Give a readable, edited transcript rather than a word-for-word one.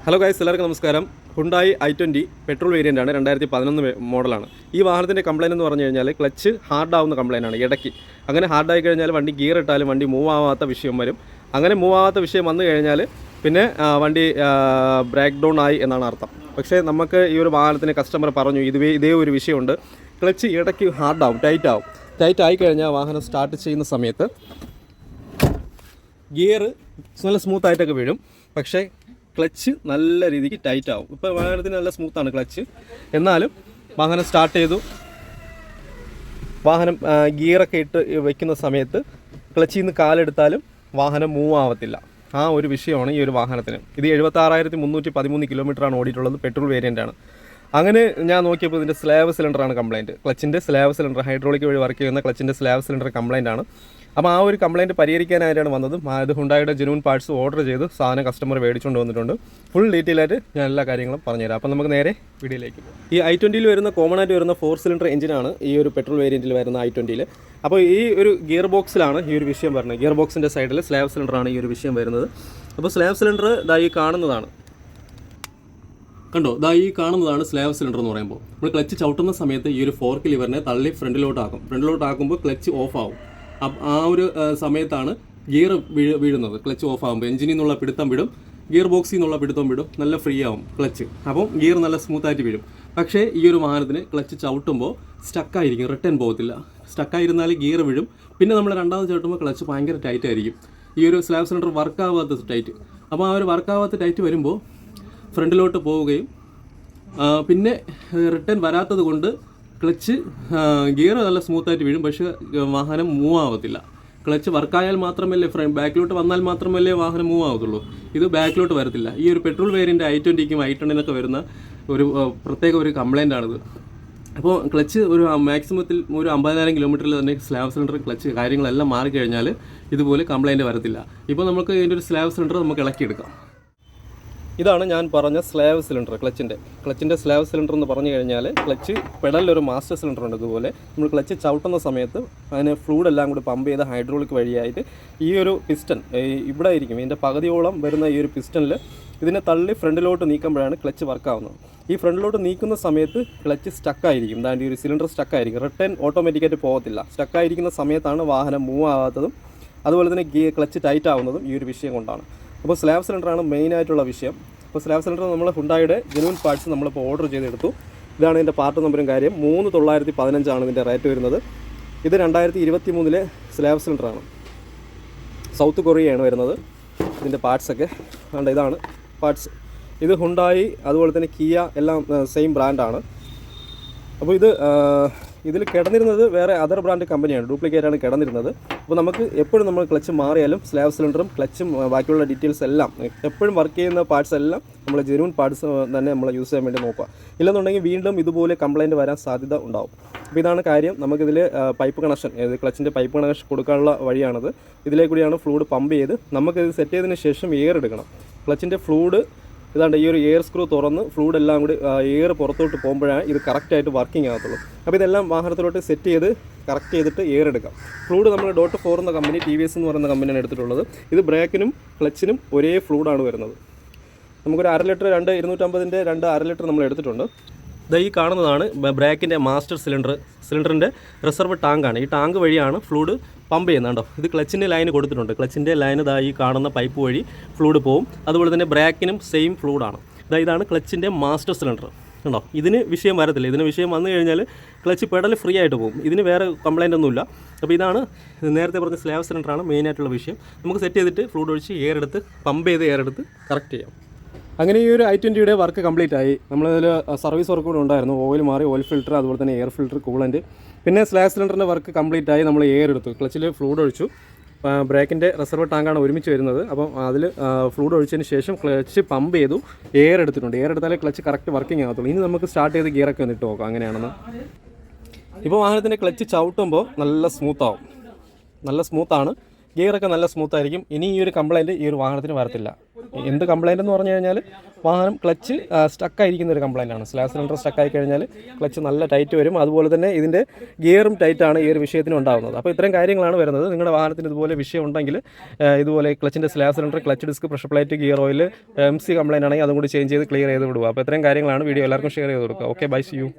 Hello guys, എല്ലാവർക്കും നമസ്കാരം. Hyundai i20 petrol variant ആണ്, 2011 മോഡലാണ്. ഈ വാഹനത്തിൻ്റെ കംപ്ലയിൻ്റ് എന്ന് പറഞ്ഞു കഴിഞ്ഞാൽ ക്ലച്ച് ഹാർഡാവുന്ന കംപ്ലയിൻ്റ് ആണ്. ഇടയ്ക്ക് അങ്ങനെ ഹാർഡായി കഴിഞ്ഞാൽ വണ്ടി ഗിയർ ഇട്ടാലും വണ്ടി മൂവ് ആവാത്ത വിഷയം വരും. അങ്ങനെ മൂവ് ആവാത്ത വിഷയം വന്നു കഴിഞ്ഞാൽ പിന്നെ വണ്ടി ബ്രേക്ക് ഡൗൺ ആയി എന്നാണ് അർത്ഥം. പക്ഷേ നമുക്ക് ഈ ഒരു വാഹനത്തിന് കസ്റ്റമർ പറഞ്ഞു ഇതേ ഒരു വിഷയമുണ്ട്, ക്ലച്ച് ഇടയ്ക്ക് ഹാർഡാവും, ടൈറ്റ് ആയിക്കഴിഞ്ഞാൽ വാഹനം സ്റ്റാർട്ട് ചെയ്യുന്ന സമയത്ത് ഗിയർ നല്ല സ്മൂത്തായിട്ടൊക്കെ വീഴും, പക്ഷേ ക്ലച്ച് നല്ല രീതിക്ക് ടൈറ്റ് ആവും. ഇപ്പോൾ വാഹനത്തിന് നല്ല സ്മൂത്താണ് ക്ലച്ച്, എന്നാലും വാഹനം സ്റ്റാർട്ട് ചെയ്തു, വാഹനം ഗിയറൊക്കെ ഇട്ട് വയ്ക്കുന്ന സമയത്ത് ക്ലച്ചിൽ നിന്ന് കാലെടുത്താലും വാഹനം മൂവ് ആവത്തില്ല. ആ ഒരു വിഷയമാണ് ഈ ഒരു വാഹനത്തിന്. ഇത് 76,313 കിലോമീറ്ററാണ് ഓടിയിട്ടുള്ളത്, പെട്രോൾ വേരിയൻ്റാണ്. അങ്ങനെ ഞാൻ നോക്കിയപ്പോൾ ഇതിൻ്റെ സ്ലേവ് സിലിണ്ടറാണ് കംപ്ലയിൻറ്റ്. ക്ലച്ചിൻ്റെ സ്ലേവ് സിലിണ്ടർ, ഹൈഡ്രോളിക് വഴി വർക്ക് ചെയ്യുന്ന ക്ലച്ചിൻ്റെ സ്ലേവ് സിലിണ്ടർ കംപ്ലയിൻ്റ് ആണ്. അപ്പോൾ ആ ഒരു കംപ്ലയിൻറ്റ് പരിഹരിക്കാനായിട്ടാണ് വന്നത്. ഇത് ഹുണ്ടായുടെ ജെനുവിൻ പാർട്സ് ഓർഡർ ചെയ്ത് സാധനം കസ്റ്റമർ മേടിച്ചുകൊണ്ട് വന്നിട്ടുണ്ട്. ഫുൾ ഡീറ്റെയിൽ ആയിട്ട് ഞാൻ എല്ലാ കാര്യങ്ങളും പറഞ്ഞുതരാം. അപ്പോൾ നമുക്ക് നേരെ വീഡിയോയിലേക്ക് പോകും. ഈ i20 വരുന്ന കോമൺ ആയിട്ട് വരുന്ന 4 സിലിണ്ടർ എഞ്ചിനാണ് ഈ ഒരു പെട്രോൾ വേരിയൻറ്റിൽ വരുന്ന i20. അപ്പോൾ ഈ ഒരു ഗിയർ ബോക്സിലാണ് ഈ ഒരു വിഷയം വരുന്നത്. ഗിയർ ബോക്സിൻ്റെ സൈഡിൽ സ്ലേവ് സിലിണ്ടറാണ് ഈ ഒരു വിഷയം വരുന്നത്. അപ്പോൾ സ്ലേവ് സിലിണ്ടർ ഈ കാണുന്നതാണ്, കണ്ടോ, ഈ കാണുന്നതാണ് സ്ലേവ് സിലിണ്ടർ എന്ന് പറയുമ്പോൾ. നമ്മൾ ക്ലച്ച് ചവിട്ടുന്ന സമയത്ത് ഈ ഒരു ഫോർക്ക് ലിവറിനെ തള്ളി ഫ്രണ്ടിലോട്ടാക്കുമ്പോൾ ക്ലച്ച് ഓഫ് ആവും. ആ ഒരു സമയത്താണ് ഗിയർ വീഴുന്നത്. ക്ലച്ച് ഓഫ് ആകുമ്പോൾ എഞ്ചിനിൽ നിന്നുള്ള പിടുത്തം വിടും, ഗിയർ ബോക്സിൽ നിന്നുള്ള പിടുത്തം വിടും, നല്ല ഫ്രീ ആവും ക്ലച്ച്. അപ്പം ഗിയർ നല്ല സ്മൂത്തായിട്ട് വീഴും. പക്ഷേ ഈ ഒരു വാഹനത്തിന് ക്ലച്ച് ചവിട്ടുമ്പോൾ സ്റ്റക്കായിരിക്കും, റിട്ടേൺ പോകത്തില്ല. സ്റ്റക്കായിരുന്നാൽ ഗിയർ വീഴും. പിന്നെ നമ്മൾ രണ്ടാമത് ചവിട്ടുമ്പോൾ ക്ലച്ച് ഭയങ്കര ടൈറ്റ് ആയിരിക്കും. ഈ ഒരു സ്ലാബ് സിലിണ്ടർ വർക്കാവാത്ത ടൈറ്റ്. അപ്പോൾ ആ ഒരു വർക്കാവാത്ത ടൈറ്റ് വരുമ്പോൾ ഫ്രണ്ടിലോട്ട് പോവുകയും പിന്നെ റിട്ടേൺ വരാത്തത് കൊണ്ട് ക്ലച്ച് ഗിയർ നല്ല സ്മൂത്തായിട്ട് വീഴും, പക്ഷേ വാഹനം മൂവ് ആവത്തില്ല. ക്ലച്ച് വർക്കായാൽ മാത്രമല്ലേ ബാക്കിലോട്ട് വന്നാൽ മാത്രമല്ലേ വാഹനം മൂവ് ആവത്തുള്ളൂ. ഇത് ബാക്കിലോട്ട് വരത്തില്ല. ഈ ഒരു പെട്രോൾ വേരിയൻ്റ് i20ക്കും i10 വരുന്ന ഒരു പ്രത്യേക ഒരു കംപ്ലയിൻ്റ് ആണിത്. അപ്പോൾ ക്ലച്ച് ഒരു മാക്സിമത്തിൽ ഒരു 50,000 കിലോമീറ്ററിൽ തന്നെ സ്ലാബ് സിലിണ്ടർ ക്ലച്ച് കാര്യങ്ങളെല്ലാം മാറിക്കഴിഞ്ഞാൽ ഇതുപോലെ കംപ്ലയിൻറ്റ് വരത്തില്ല. ഇപ്പോൾ നമുക്ക് ഇതിൻ്റെ ഒരു സ്ലാബ് സിലിണ്ടർ നമുക്ക് ഇളക്കിയെടുക്കാം. ഇതാണ് ഞാൻ പറഞ്ഞ സ്ലേവ് സിലിണ്ടർ, ക്ലച്ചിൻ്റെ സ്ലേവ് സിലിണ്ടർ എന്ന് പറഞ്ഞു കഴിഞ്ഞാൽ ക്ലച്ച് പെഡലിലൊരു മാസ്റ്റർ സിലിണ്ടർ ഉണ്ട്. ഇതുപോലെ നമ്മൾ ക്ലച്ച് ചവിട്ടുന്ന സമയത്ത് അതിന് ഫ്ലൂഡ് എല്ലാം കൂടി പമ്പ് ചെയ്ത ഹൈഡ്രോളിക് വഴിയായിട്ട് ഈ ഒരു പിസ്റ്റൺ ഇവിടെ ആയിരിക്കും. ഇതിൻ്റെ പകുതിയോളം വരുന്ന ഈ ഒരു പിസ്റ്റണിൽ ഇതിനെ തള്ളി ഫ്രണ്ടിലോട്ട് നീക്കുമ്പോഴാണ് ക്ലച്ച് വർക്കാവുന്നത്. ഈ ഫ്രണ്ടിലോട്ട് നീക്കുന്ന സമയത്ത് ക്ലച്ച് സ്റ്റക്കായിരിക്കും, ഈ ഒരു സിലിണ്ടർ സ്റ്റക്കായിരിക്കും, റിട്ടേൺ ഓട്ടോമാറ്റിക്കായിട്ട് പോകത്തില്ല. സ്റ്റക്കായിരിക്കുന്ന സമയത്താണ് വാഹനം മൂവ് ആവാത്തതും അതുപോലെ തന്നെ ക്ലച്ച് ടൈറ്റ് ആവുന്നതും ഈ ഒരു വിഷയം കൊണ്ടാണ്. അപ്പോൾ സ്ലാബ് സിലിണ്ടറാണ് മെയിനായിട്ടുള്ള വിഷയം. അപ്പോൾ സ്ലാബ് സിലിണ്ടർ നമ്മൾ ഹുണ്ടായുടെ ജെനുവിൻ പാർട്സ് നമ്മളിപ്പോൾ ഓർഡർ ചെയ്തെടുത്തു. ഇതാണ് ഇതിൻ്റെ പാർട്ട് നമ്പറും കാര്യം. 3,915 ഇതിൻ്റെ റേറ്റ് വരുന്നത്. ഇത് 2023 സ്ലാബ് സിലിണ്ടറാണ്, സൗത്ത് കൊറിയയാണ് വരുന്നത്. ഇതിൻ്റെ പാർട്സൊക്കെ വേണ്ട, ഇതാണ് പാർട്സ്. ഇത് ഹുണ്ടായി അതുപോലെ തന്നെ കിയ എല്ലാം സെയിം ബ്രാൻഡാണ്. അപ്പോൾ ഇതിൽ കിടന്നിരുന്നത് വേറെ അതർ ബ്രാൻഡ് കമ്പനിയാണ്, ഡ്യൂപ്ലിക്കേറ്റാണ് കിടന്നിരുന്നത്. അപ്പോൾ നമുക്ക് എപ്പോഴും നമ്മൾ ക്ലച്ച് മാറിയാലും സ്ലാബ് സിലിണ്ടറും ക്ലച്ചും ബാക്കിയുള്ള ഡീറ്റെയിൽസ് എല്ലാം എപ്പോഴും വർക്ക് ചെയ്യുന്ന പാർട്സ് എല്ലാം നമ്മൾ ജെനുവിൻ പാർട്സ് തന്നെ നമ്മൾ യൂസ് ചെയ്യാൻ വേണ്ടി നോക്കുക. ഇല്ലെന്നുണ്ടെങ്കിൽ വീണ്ടും ഇതുപോലെ കംപ്ലയിൻറ്റ് വരാൻ സാധ്യത ഉണ്ടാവും. അപ്പോൾ ഇതാണ് കാര്യം. നമുക്കിതിൽ പൈപ്പ് കണക്ഷൻ, ക്ലച്ചിൻ്റെ പൈപ്പ് കണക്ഷൻ കൊടുക്കാനുള്ള വഴിയാണത്. ഇതിലേക്കൂടിയാണ് ഫ്ലൂഡ് പമ്പ് ചെയ്ത് നമുക്കിത് സെറ്റ് ചെയ്തതിന് ശേഷം എയർ എടുക്കണം. ക്ലച്ചിൻ്റെ ഫ്ലൂഡ് ഇതാണ്ട് ഈ ഒരു എയർ സ്ക്രൂ തുറന്ന് ഫ്ലൂഡ് എല്ലാം കൂടി എയർ പുറത്തോട്ട് പോകുമ്പോഴാണ് ഇത് കറക്റ്റായിട്ട് വർക്കിംഗ് ആകത്തുള്ളൂ. അപ്പോൾ ഇതെല്ലാം വാഹനത്തിലോട്ട് സെറ്റ് ചെയ്ത് കറക്റ്റ് ചെയ്തിട്ട് എയർ എടുക്കാം. ഫ്ലൂഡ് നമ്മൾ .4 എന്ന കമ്പനി, TVS എന്ന് പറയുന്ന കമ്പനിയാണ് എടുത്തിട്ടുള്ളത്. ഇത് ബ്രേക്കിനും ക്ലച്ചിനും ഒരേ ഫ്ലൂഡാണ് വരുന്നത്. നമുക്കൊരു 1/2 ലിറ്റർ 250-ൻ്റെ 2 ലിറ്റർ നമ്മൾ എടുത്തിട്ടുണ്ട്. ഈ കാണുന്നതാണ് ബ്രേക്കിൻ്റെ മാസ്റ്റർ സിലിണ്ടറിൻ്റെ റിസർവ് ടാങ്കാണ്. ഈ ടാങ്ക് വഴിയാണ് ഫ്ലൂഡ് പമ്പ് ചെയ്യുന്നത്. കണ്ടോ, ഇത് ക്ലച്ചിൻ്റെ ലൈന് കൊടുത്തിട്ടുണ്ട്. ക്ലച്ചിൻ്റെ ലൈന് ഈ കാണുന്ന പൈപ്പ് വഴി ഫ്ലൂഡ് പോവും. അതുപോലെ തന്നെ ബ്രേക്കിനും സെയിം ഫ്ലൂഡാണ്. ഇതാണ് ക്ലച്ചിൻ്റെ മാസ്റ്റർ സിലിണ്ടർ. കണ്ടോ, ഇതിന് വിഷയം വരത്തില്ല. ഇതിന് വിഷയം വന്നു കഴിഞ്ഞാൽ ക്ലച്ച് പെഡൽ ഫ്രീ ആയിട്ട് പോകും. ഇതിന് വേറെ കംപ്ലയിൻ്റ് ഒന്നുമില്ല. അപ്പോൾ ഇതാണ് നേരത്തെ പറഞ്ഞ സ്ലാബ് സിലിണ്ടറാണ് മെയിനായിട്ടുള്ള വിഷയം. നമുക്ക് സെറ്റ് ചെയ്തിട്ട് ഫ്ലൂഡ് ഒഴിച്ച് എയർ എടുത്ത് പമ്പ് ചെയ്ത് എയർ എടുത്ത് കറക്റ്റ് ചെയ്യാം. അങ്ങനെ ഈ ഒരു i20യുടെ വർക്ക് കംപ്ലീറ്റ് ആയി. നമ്മളതിൽ സർവീസ് വർക്ക് കൂടെ ഉണ്ടായിരുന്നു. ഓയിൽ മാറി, ഓയിൽ ഫിൽറ്റർ, അതുപോലെ തന്നെ എയർ ഫിൽറ്റർ, കൂളൻറ്റ്, പിന്നെ സ്ലാബ് സിലിണ്ടറിൻ്റെ വർക്ക് കംപ്ലീറ്റ് ആയി. നമ്മൾ എയർ എടുത്തു, ക്ലച്ചിൽ ഫ്ലൂഡ് ഒഴിച്ചു. ബ്രേക്കിൻ്റെ റിസർവ് ടാങ്കാണ് ഒരുമിച്ച് വരുന്നത്. അപ്പം അതിൽ ഫ്ലൂഡ് ഒഴിച്ചതിന് ശേഷം ക്ലച്ച് പമ്പ് ചെയ്തു, എയർ എടുത്തിട്ടുണ്ട്. എയർ എടുത്താലേ ക്ലച്ച് കറക്റ്റ് വർക്കിംഗ് ആകത്തുള്ളൂ. ഇനി നമുക്ക് സ്റ്റാർട്ട് ചെയ്ത് ഗിയറൊക്കെ വന്നിട്ട് നോക്കാം അങ്ങനെയാണെന്ന്. ഇപ്പോൾ വാഹനത്തിൻ്റെ ക്ലച്ച് ചവിട്ടുമ്പോൾ നല്ല സ്മൂത്താണ്. ഗിയറൊക്കെ നല്ല സ്മൂത്ത് ആയിരിക്കും. ഇനി ഈ ഒരു കംപ്ലയിൻറ്റ് ഈ ഒരു വാഹനത്തിന് വരത്തില്ല. എന്ത് കംപ്ലയിൻ്റ് എന്ന് പറഞ്ഞു കഴിഞ്ഞാൽ വാഹനം ക്ലച്ച് സ്റ്റക്കായിരിക്കുന്ന ഒരു കംപ്ലയിൻ്റാണ്. സ്ലാബ് സിലിണ്ടർ സ്റ്റക്കായി കഴിഞ്ഞാൽ ക്ലച്ച് നല്ല ടൈറ്റ് വരും. അതുപോലെ തന്നെ ഇതിൻ്റെ ഗിയറും ടൈറ്റാണ് ഈ ഒരു വിഷയത്തിന് ഉണ്ടാകുന്നത്. അപ്പോൾ ഇത്രയും കാര്യങ്ങളാണ് വരുന്നത്. നിങ്ങളുടെ വാഹനത്തിന് ഇതുപോലെ വിഷയം ഉണ്ടെങ്കിൽ ഇതുപോലെ ക്ലച്ചിൻ്റെ slave cylinder, clutch disc, pressure plate, gear oil, MC complaint ആണെങ്കിൽ അതും കൂടി ചേഞ്ച് ചെയ്ത് ക്ലിയർ ചെയ്ത് വിടുക. അപ്പോൾ ഇത്രയും കാര്യങ്ങളാണ്. വീഡിയോ എല്ലാവർക്കും ഷെയർ ചെയ്ത് കൊടുക്കുക. Okay, bye, see U.